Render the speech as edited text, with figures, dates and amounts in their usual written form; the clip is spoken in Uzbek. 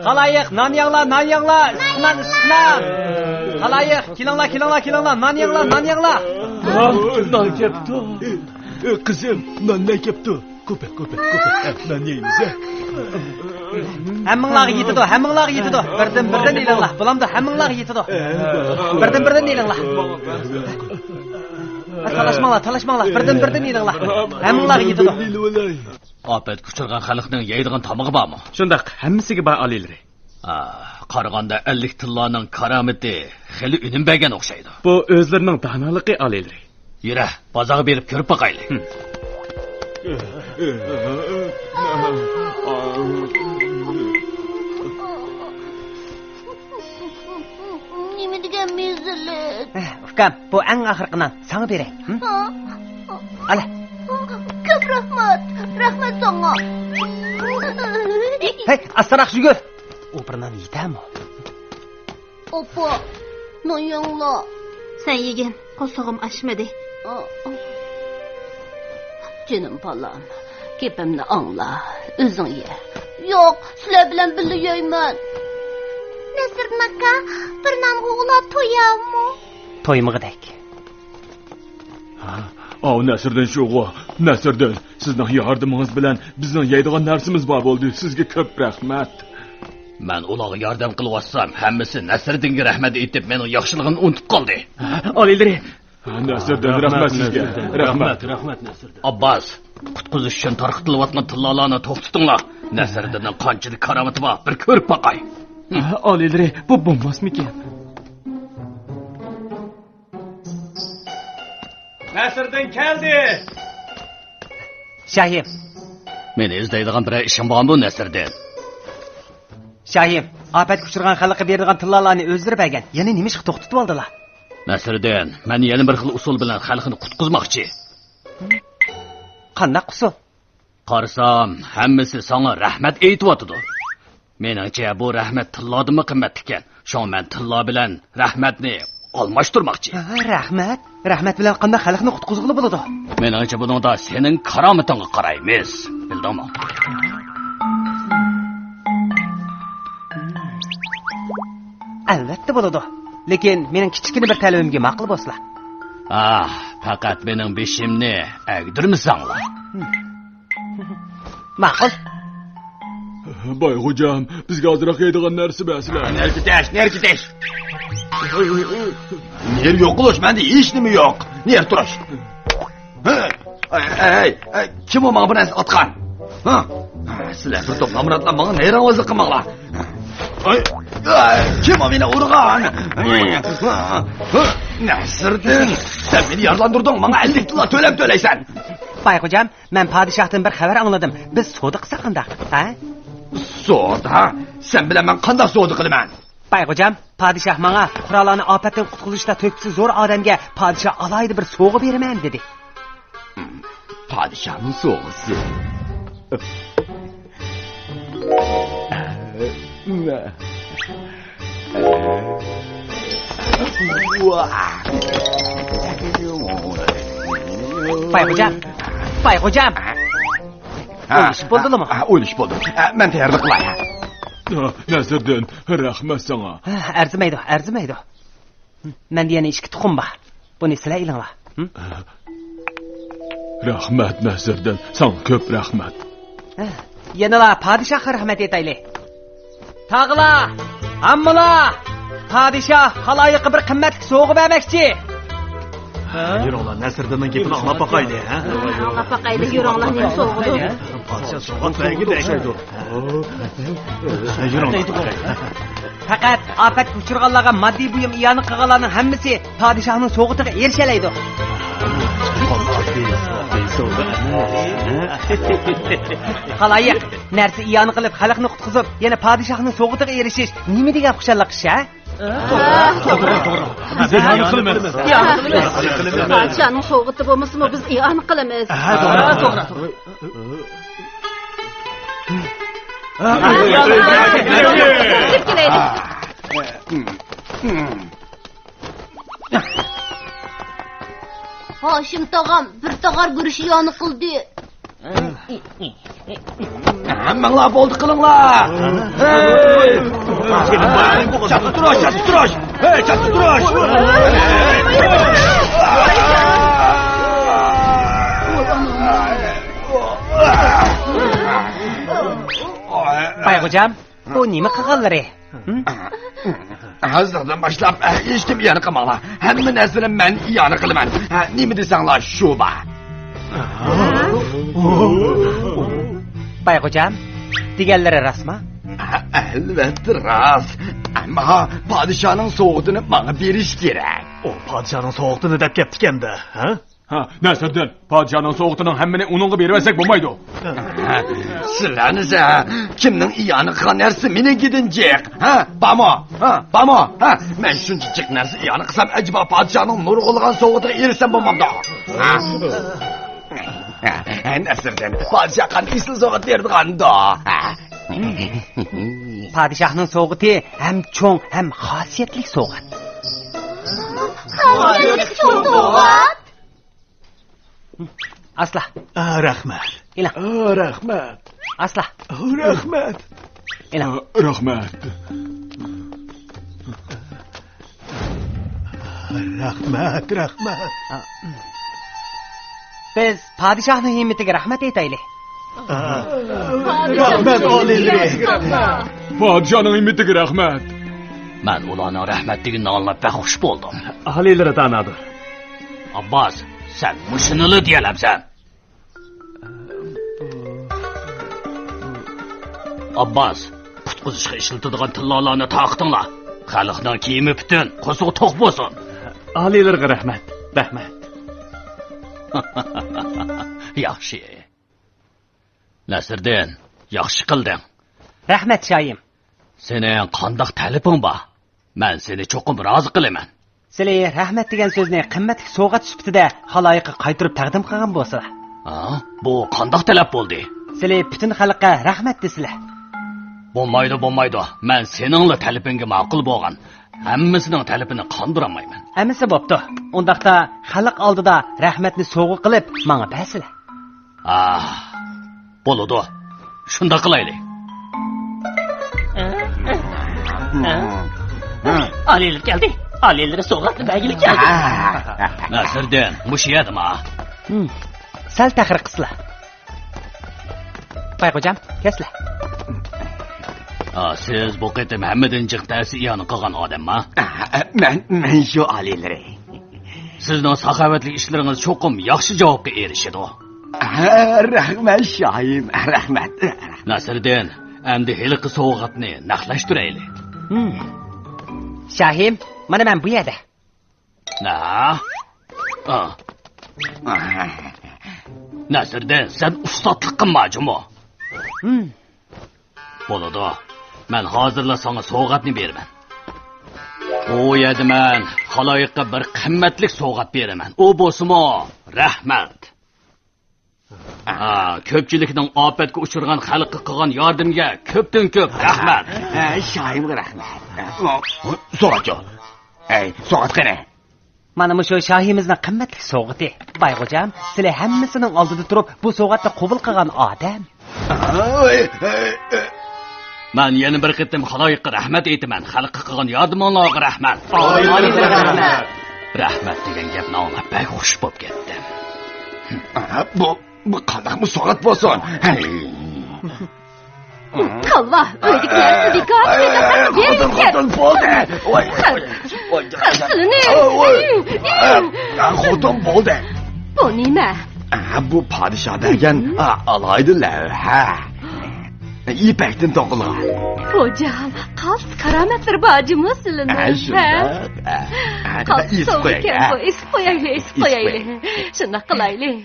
Halayık, nan yağla. Sıkınan. Halayık, kilangla. Nan yağla. Nan kepti. Kızım, nan ne kepti? Köpek. Nan yeyimiz ha? Həmmіңлағы етіді. Бірден еліңла. Бұламды həmmіңлағы етіді. Бірден еліңла. Талашмаңла. Бірден еліңла. Həmmіңлағы етіді. Apet kuchurgan xalqning yeydigan tamog'i bormi? Shundaq, hammasiga bor olinglar. Qaraganda 50 tilloning karomati xili unum bergan o'xshaydi. Bu o'zlarining donoligi olinglar. Yura, bozorga berib ko'rib boqaylik. Nima degan mezillik? Ukam, bu eng oxirqidan sana beray. Ala. Ko'p rahmat sana. Hey, astaraq yugur. O'pirnan yetami? Opa, noyangla. Sen yegin, qo'sog'im ashmadi. Canım balam, gapimni angla, o'zing ye. Yo'q, sizlar bilan birga yeyman. Nasrdin aka, bir nonga uxlab to'yammi? To'ymig'idek. Nasrdin, sizning yordamingiz bilan bizning yeydigan narsamiz bor bo'ldi. Sizga ko'p rahmat. Men ularga yordam qilyapsam, hammasi Nasrdinga rahmat aytib, mening yaxshiligimni unutib qoldi. Olinglar. Nasrdin, rahmat sizga. Rahmat Nasrdin. Abbas, qutqizish uchun tarqatilayotgan tillolarni to'xtatinglar. Nasrdinning qanchalik karomati bor, bir ko'rib boqay. Olinglar, bu bo'lmasmikan? Nasrdin keldi. Shahim. Meni izlaydigan bir ishim bormi Nasrdin? Shahim, afat kuchirgan xalqqa beradigan tillolarni o'zlari bergan. Yana nima ish to'xtatib oldilar? Nasrdin, men yana bir xil usul bilan xalqni qutqizmoqchi. Qanday usul? Qarsam, hammasi sana rahmat aytyapti. Meningcha bu rahmat tillodan qimmat ekan. Shu men tillo bilan rahmatni almashtirmoqchi. Rahmat bilan qanday xalqni qutqizg'ili bo'ladi? Meningcha buningda sening karomatingga qaraymiz. Bildingmi? Albatta bo'ladi. Lekin mening kichkina bir talabimga ma'qul bo'lsizlar. Faqat mening beshimni agdirmisanglar. Ma'qul. Boyxo'jam, bizga ozroq yeydigan narsa bersizlar. Nergitish. Ner yo'q qilish, menda hech nima yo'q. Ner turish. Ey, kim o menga bu narsa otgan? Sizlar bir to'p namratlar menga ner ovozi qilmanglar. Kim o meni urgan? Nasrdin, sen meni yordamdirding, menga 50 tilla to'laysan. Boyxo'jam, men podshohdan bir xabar angladim. Biz savdo qilsak qanday? Savdo? Sen bilan men qanday savdo qilaman? Boyxo'jam, podshoh menga qurollarni ofatdan qutqizishda to'kisi zo'r odamga podshoh alayda bir sovg'a beraman dedi. Podshohning sovg'asi. Boyxo'jam. O'lish bo'ldimi? O'lish bo'ldi. Men tayyorlik qilay. Nasrdin, rahmat sana. Arzimaydi. Menda yana ikki tuxum bor. Buni sizlar ilinglar. Rahmat Nasrdin, sana ko'p rahmat. Yanalar podshohga rahmat aytaylik. Tag'lar, hammalar, podshoh xaloyiqqa bir qimmatli sovg'a bermoqchi. Yuronglar, Nasrdinning gapini anglab boqayli, ha? Anglab boqayli, yuronglar nima sovg'idi? Podshoh sovg'a bergida o'xshaydi. Faqat ofat uchirganlarga moddiy buyum iyoni qilganlarning hammasi podshohning sovg'atiga erishalaydi. Xaloyiq, narsa iyoni qilib, xalqni qutqizib, yana podshohning sovg'atiga erishish nima degan xushallik ish, ha? To'g'ri. Biz iyoni qilamiz. Podshohning sovg'ati bo'lmasa-mu biz iyoni qilamiz. To'g'ri. Hoshim tog'am bir tog'ar guruch iyoni qildi. Hammanglar bo'ldi qilinglar. Chatda turish. Hey, chatda turish. Bayxo'jam, bu nima qilganlari? Hazırdan başlap eshitib iyani qilmanglar. Hamma narsani men iyani qilaman. Nima desanglar shu ba. Bayxo'jam, deganlari rostmi? Albatta rost. Ammo podshoning so'g'itini menga berish kerak. O podshoning sovuqtini deb ketdi-kenda, ha? Ha, Nasriddin, podshoning so'g'itining hammani uningga bermasak bo'lmaydi. Sizlarni kimning iyani qilgan narsa menikidan jiq. Ha, bamo. Men shuncha jiq narsa iyani qilsam, ajaba podshoning nurg'ulg'an so'g'itiga erishsam bo'lmamdi. Nasriddin, podsho qanday isl so'g'it berdi-qanda. Padişahның soğuti hem çoğ hem xasiyetli soğut. Xasiyetli soğut? Asla. Rahmat. İlan. Rahmat. Asla. Rahmat. İlan. Rahmat. Rahmat. Biz padişahның himmetiga rahmat aytaylik. Rahmat olinglar. Podshoning himmatiga rahmat. Men ularning rahmatligini anglab baxush bo'ldim. Ahliylari tanadir. Abbos, sen mushunili deyalabsan. Abbos, qutqizishga ishlatadigan tillolarni taqdinglar. Xalqning kiyimi butun, qo'suq to'q bo'lsin. Ahliylariga rahmat. Rahmat. Yaxshi. Nasriddin, yaxshi qilding. Rahmat Şayim. Sening qandoq talabing bor? Men seni cho'qim rozi qilaman. Sizlar rahmat degan so'zni qimmatli so'g'at sifatida xaloyiqqa qaytirib taqdim qilgan bo'lsa, Bu qandoq talab bo'ldi? sizlar butun xalqqa rahmat desizlar. Bo'lmaydi. Men seningla talabingga ma'qul bo'lgan hammasining talabini qondiramayman. Amisi bo'pti. Undaqda xalq oldida rahmatni sovg'a qilib, menga bersizlar. Bo'ladi. Shunda qilaylik. Aliyev geldi. Aliyevlere soğuklu belgili geldi. Nasriddin, mushi yedimi? Sal taxir qislar. Bayxo'jam, keslar. Siz bu qitim hammadan jiqtasi iyoni qilgan odammi? Men shu aliylari. Sizning saxovatli ishlaringiz cho'qim yaxshi javobga erishadi. Rahmat Shoyim, rahmat. Nasriddin, endi hiliqi so'g'atni naqlashtiraylik. Shahim, mana men bu yerda. Nasriddin, sen ustadlik qilmajimi? Bo'ladi. Men hozirla sana so'g'atni beraman. U yerda men xaloyiqqa bir qimmatli so'g'at beraman. U bo'lsa-mo, rahmat. Ko'pchilikning ofatga uchirgan xalqqa qilgan yordamga ko'pdan ko'p rahmat. Shoyimga rahmat. So'g'atchi. So'g'at qani? Mana shu Shahimizning qimmatli so'g'ati. Bayxo'jam, sizlar hammasining oldida turib, bu so'g'atni qabul qilgan odam. Men yana bir qitim xaloyiqqa rahmat aytaman. Xalqqa qilgan yordamingizga rahmat. Rahmat degan gapni anglab xush bo'lib ketdim. Bu qanday so'g'at bo'lsin? Allah, öldükler dikkat edin. Xotin bo'ldi. Xotin bo'ldi. Bu nima? Bu podsho degan alaydi lavha. İpekten to'qilgan. Hocam, qas karomatlar bojimi sizlarni? Qas so'ygan bu, is qo'yaylik. Shunday qilaylik.